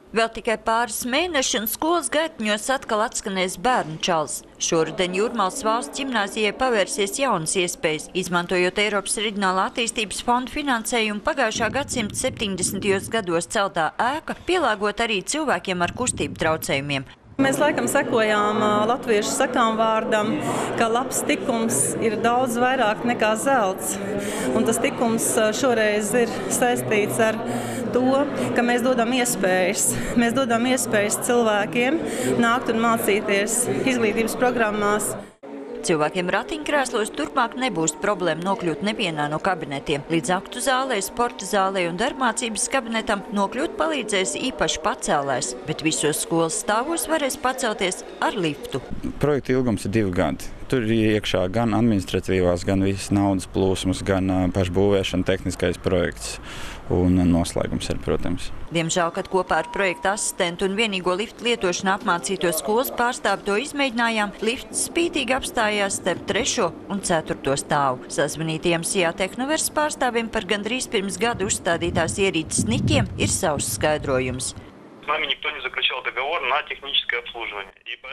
Vēl tikai pāris mēneši un skolas gaitņos atkal atskanēs bērnu čals. Šoruden Jūrmalas valsts ģimnāzijai pavērsies jaunas iespējas, izmantojot Eiropas Reģionālā attīstības fonda finansējumu pagājušā gadsimta 70. gados celtā ēka, pielāgot arī cilvēkiem ar kustību traucējumiem. Mēs laikam sekojām latviešu sakām vārdam, ka labs tikums ir daudz vairāk nekā zelts. Un tas tikums šoreiz ir saistīts ar to, ka mēs dodam iespējas. Mēs dodam iespējas cilvēkiem nākt un mācīties izglītības programmās. Cilvēkiem ratiņkrēslos turpmāk nebūs problēma nokļūt nevienā no kabinetiem. Līdz aktu zālē, sporta zālē un darbmācības kabinetam nokļūt palīdzēs īpaši pacēlājs, bet visos skolas stāvos varēs pacelties ar liftu. Projekta ilgums ir 2 gadi. Tur ir iekšā gan administratīvās, gan visas naudas plūsmas, gan pašbūvēšana, tehniskais projekts un noslēgums ir, protams. Diemžēl, kad kopā ar projekta asistentu un vienīgo liftu lietošanu apmācīto skolas pārstāvi to izmēģinājām, lifts spītīgi apstājās starp 3. un 4. stāvu. Sazvanītajiem Sijā Tehnoverses pārstāvim par gandrīz pirms gada uzstādītās ierīces niķiem ir savs skaidrojums.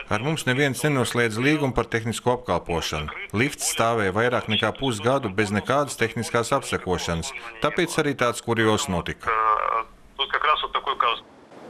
Ar mums neviens nenoslēdz līgumu par tehnisko apkalpošanu. Lifts stāvēja vairāk nekā pusgadu bez nekādas tehniskās apsekošanas, tāpēc arī tāds kurjos notika.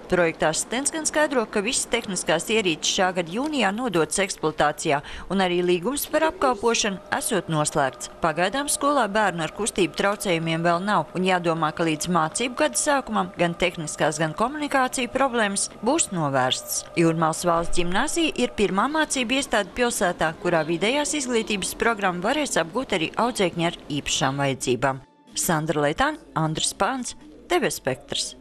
Projekta asistents gan skaidro, ka visas tehniskās ierīces šā gada jūnijā nodotas eksploatācijā, un arī līgums par apkalpošanu esot noslēgts. Pagaidām skolā bērnu ar kustību traucējumiem vēl nav, un jādomā, ka līdz mācību gada sākumam gan tehniskās, gan komunikāciju problēmas būs novērstas. Jūrmalas valsts ģimnāzija ir pirmā mācību iestāde pilsētā, kurā vidējās izglītības programmu varēs apgūt arī audzēkņi ar īpašām vajadzībām. Sandra Leitāne, Andris Pāns, TV Spektrs.